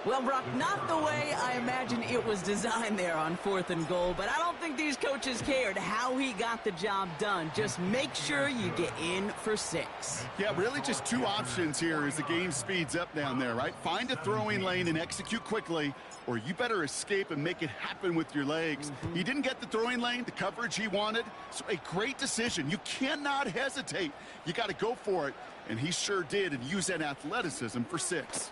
Well, Brock, not the way I imagine it was designed there on 4th and goal, but I don't think these coaches cared how he got the job done. Just make sure you get in for 6. Yeah, really just 2 options here as the game speeds up down there, right? Find a throwing lane and execute quickly, or you better escape and make it happen with your legs. He didn't get the throwing lane, the coverage he wanted, so a great decision. You cannot hesitate. You got to go for it, and he sure did, and use that athleticism for 6.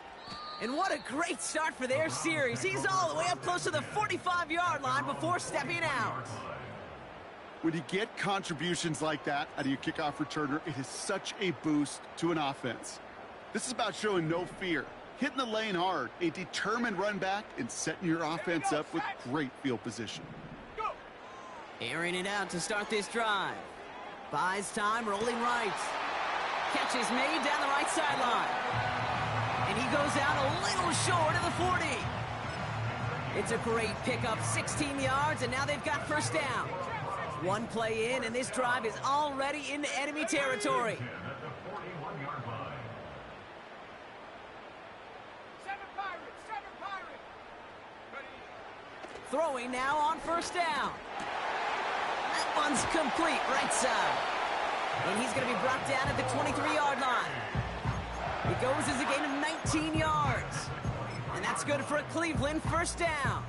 And what a great start for their series. He's all the way up close to the 45-yard line before stepping out. When you get contributions like that out of your kickoff returner, it is such a boost to an offense. This is about showing no fear, hitting the lane hard, a determined run back, and setting your offense up with great field position. Airing it out to start this drive. Buys time, rolling right. Catch is made down the right sideline. And he goes out a little short of the 40. It's a great pickup, 16 yards, and now they've got 1st down. 1 play in, and this drive is already into enemy territory. Throwing now on 1st down. That one's complete, right side. And he's going to be brought down at the 23-yard line. It goes as a gain of 19 yards. And that's good for a Cleveland 1st down.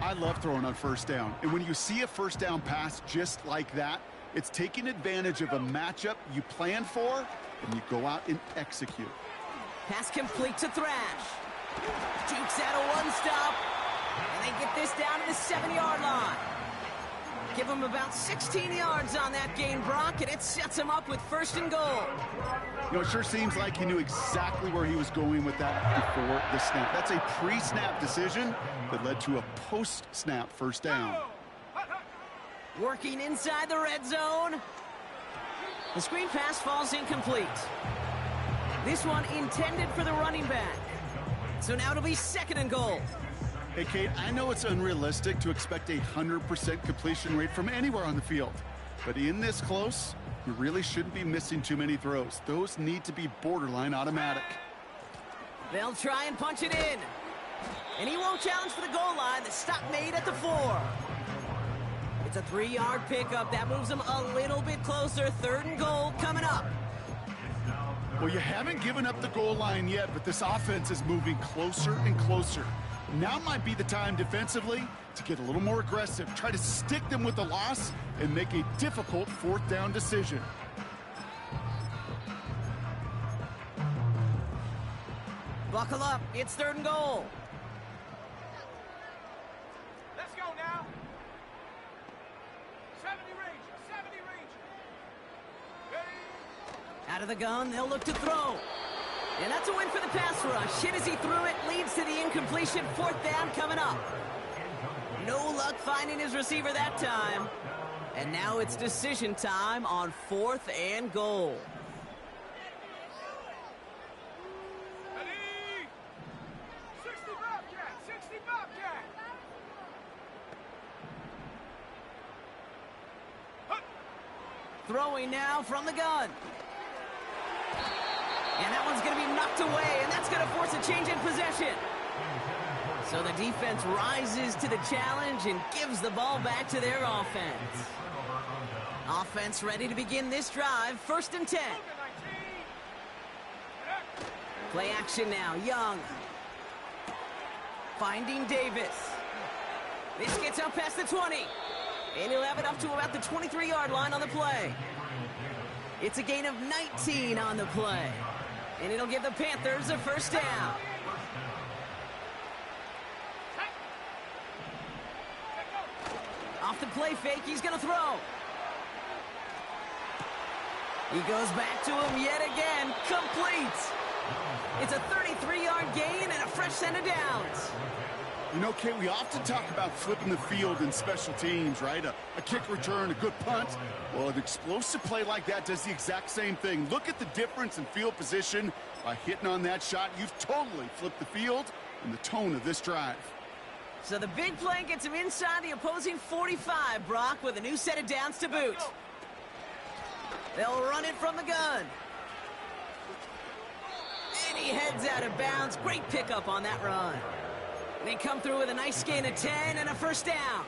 I love throwing on 1st down. And when you see a 1st down pass just like that, it's taking advantage of a matchup you plan for, and you go out and execute. Pass complete to Thrash. Jukes out a 1-stop. And they get this down to the 7-yard line. Give him about 16 yards on that gain, Brock, and it sets him up with 1st and goal. You know, it sure seems like he knew exactly where he was going with that before the snap. That's a pre-snap decision that led to a post-snap 1st down. Working inside the red zone. The screen pass falls incomplete. This one intended for the running back. So now it'll be 2nd and goal. Hey, Kate, I know it's unrealistic to expect a 100% completion rate from anywhere on the field. But in this close, you really shouldn't be missing too many throws. Those need to be borderline automatic. They'll try and punch it in. And he won't challenge for the goal line. The stop made at the 4. It's a 3-yard pickup. That moves him a little bit closer. 3rd and goal coming up. Well, you haven't given up the goal line yet, but this offense is moving closer and closer. Now might be the time defensively to get a little more aggressive. Try to stick them with the loss and make a difficult 4th down decision. Buckle up. It's 3rd and goal. Let's go now. 70 Ranger, 70 Ranger. Ready? Out of the gun, they'll look to throw. And that's a win for the pass rush. Hit as he threw it, leads to the incompletion. 4th down coming up. No luck finding his receiver that time. And now it's decision time on 4th and goal. Ready? 60 Bobcat, 60 Bobcat. throwing now from the gun. And that one's going to be knocked away, and that's going to force a change in possession. So the defense rises to the challenge and gives the ball back to their offense. Offense ready to begin this drive, 1st and 10. Play action now, Young. Finding Davis. This gets up past the 20. And he'll have it up to about the 23-yard line on the play. It's a gain of 19 on the play. And it'll give the Panthers a 1st down. Off the play fake, he's going to throw. He goes back to him yet again, complete. It's a 33-yard gain and a fresh set of downs. You know, Kate, we often talk about flipping the field in special teams, right? A kick return, a good punt. Well, an explosive play like that does the exact same thing. Look at the difference in field position. By hitting on that shot, you've totally flipped the field and the tone of this drive. So the big play gets him inside the opposing 45, Brock, with a new set of downs to boot. They'll run it from the gun. And he heads out of bounds. Great pickup on that run. They come through with a nice gain of 10 and a 1st down.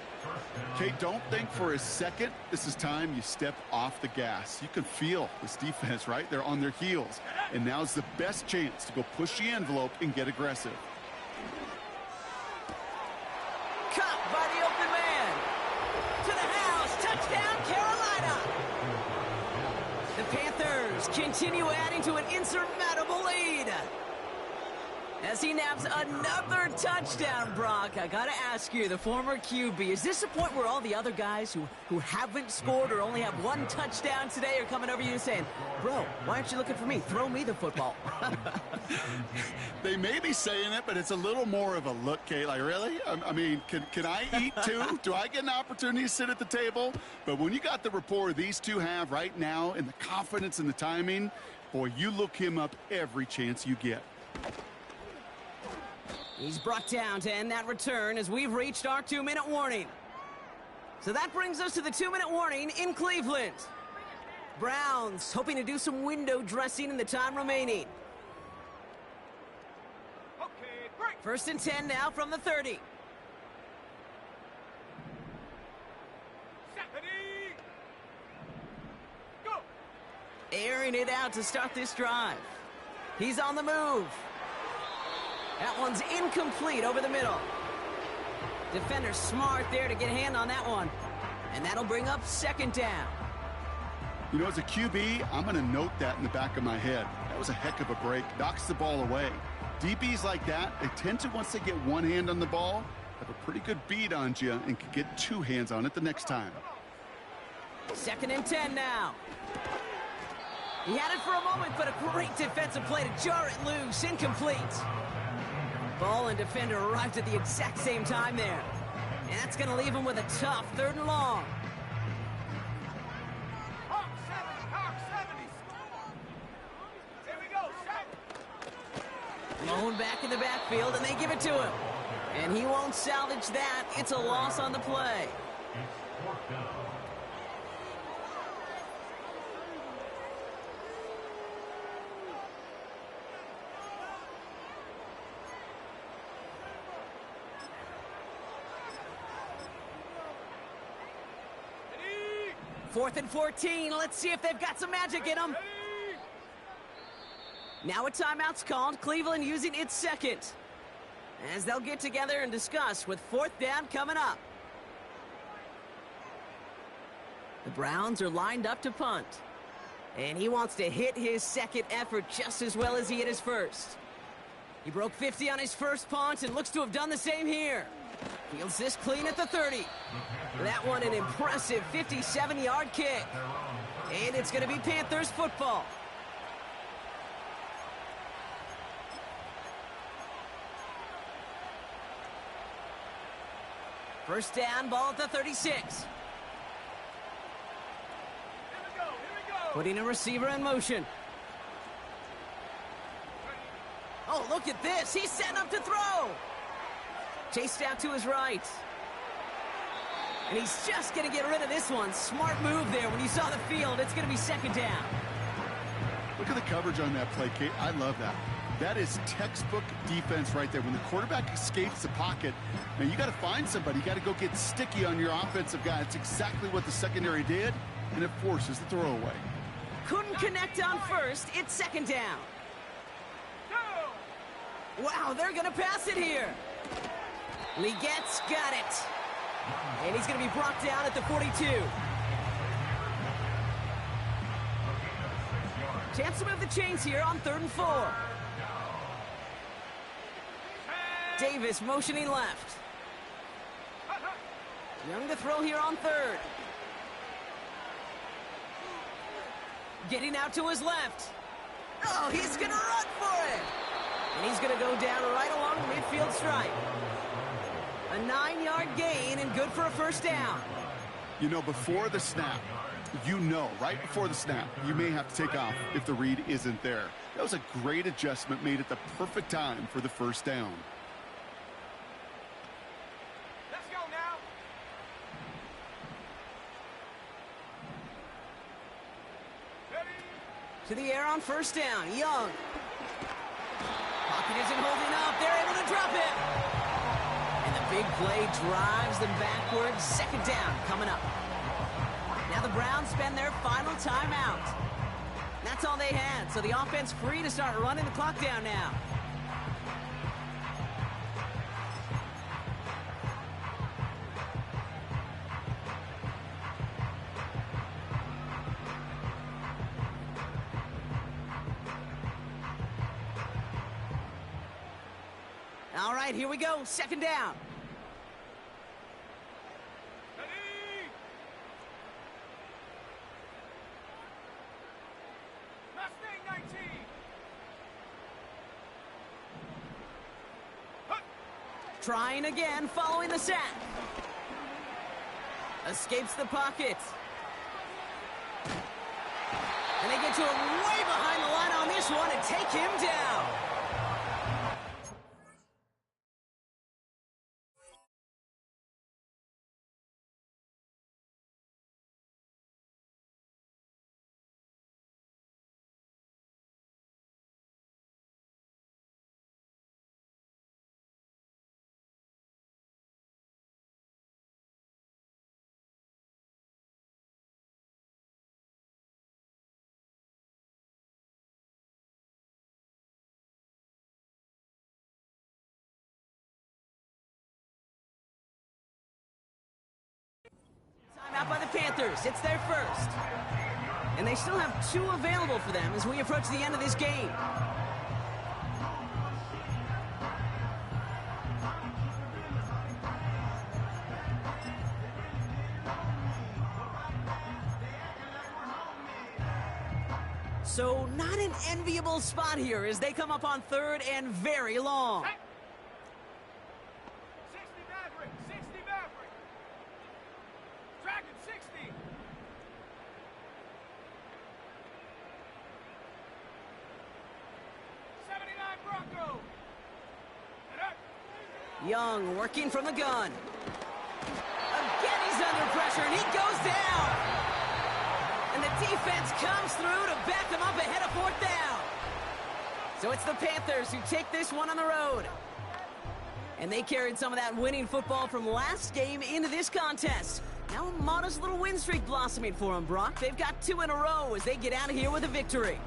Kate, don't think for a second this is time you step off the gas. You can feel this defense, right? They're on their heels. And now's the best chance to go push the envelope and get aggressive. Caught by the open man. To the house. Touchdown, Carolina. The Panthers continue adding to an insurmountable lead. As he naps another touchdown, Brock, I gotta ask you, the former QB, is this a point where all the other guys who haven't scored or only have one touchdown today are coming over you and saying, bro, why aren't you looking for me? Throw me the football. They may be saying it, but it's a little more of a look, Kate. Like, really? I mean, can I eat too? Do I get an opportunity to sit at the table? But when you got the rapport these two have right now and the confidence and the timing, boy, you look him up every chance you get. He's brought down to end that return as we've reached our 2-minute warning. So that brings us to the 2-minute warning in Cleveland. Browns hoping to do some window dressing in the time remaining. Okay, break. 1st and 10 now from the 30. Ready. Go. Airing it out to start this drive. He's on the move. That one's incomplete over the middle. Defender smart there to get a hand on that one. And that'll bring up 2nd down. You know, as a QB, I'm going to note that in the back of my head. That was a heck of a break. Knocks the ball away. DBs like that, they tend to, once they get one hand on the ball, have a pretty good beat on you and can get 2 hands on it the next time. 2nd and 10 now. He had it for a moment, but a great defensive play to jar it loose. Incomplete. Ball and defender arrived at the exact same time there. And that's going to leave him with a tough 3rd and long. Hawk 70. Here we go, set. Blown back in the backfield, and they give it to him. And he won't salvage that. It's a loss on the play. It's 4th down. Ready. 4th and 14. Let's see if they've got some magic in them. Ready. Now a timeout's called. Cleveland using its 2nd. As they'll get together and discuss with 4th down coming up. The Browns are lined up to punt. And he wants to hit his 2nd effort just as well as he hit his 1st. He broke 50 on his 1st punt and looks to have done the same here. Fields this clean at the 30. That one an impressive 57-yard kick. And it's going to be Panthers football. First down, ball at the 36. Here we go. Putting a receiver in motion. Oh, look at this. He's setting up to throw. Chased out to his right. And he's just going to get rid of this one. Smart move there. When you saw the field, it's going to be second down. Look at the coverage on that play, Kate. I love that. That is textbook defense right there. When the quarterback escapes the pocket, man, you got to find somebody. You got to go get sticky on your offensive guy. It's exactly what the secondary did, and it forces the throwaway. Couldn't connect on first. It's second down. Wow, they're going to pass it here. Legette's got it. And he's going to be brought down at the 42. Chance to move the chains here on 3rd and 4. Davis motioning left. Young to throw here on 3rd. Getting out to his left. Oh, he's going to run for it. And he's going to go down right along the midfield stripe. A 9-yard gain and good for a first down. You know, before the snap, right before the snap, you may have to take off if the read isn't there. That was a great adjustment made at the perfect time for the first down. Let's go now. Ready? To the air on first down. Young. Pocket isn't holding up. They're able to drop it. And the big play drives them backwards. Second down coming up. Now the Browns spend their final timeout. That's all they had, so the offense free to start running the clock down now. All right, here we go. Second down. Ready? Mustang 19. Trying again, following the sack. Escapes the pocket. And they get to him way behind the line on this one and take him down. Timeout by the Panthers. It's their first. And they still have 2 available for them as we approach the end of this game. So not an enviable spot here as they come up on 3rd and very long. 60 Maverick. 60 Maverick. Dragon 60. Bronco. Young working from the gun. Again, he's under pressure, and he goes down. And the defense comes through to back him up ahead of 4th down. So it's the Panthers who take this one on the road. And they carried some of that winning football from last game into this contest. Now a modest little win streak blossoming for them, Brock. They've got 2 in a row as they get out of here with a victory.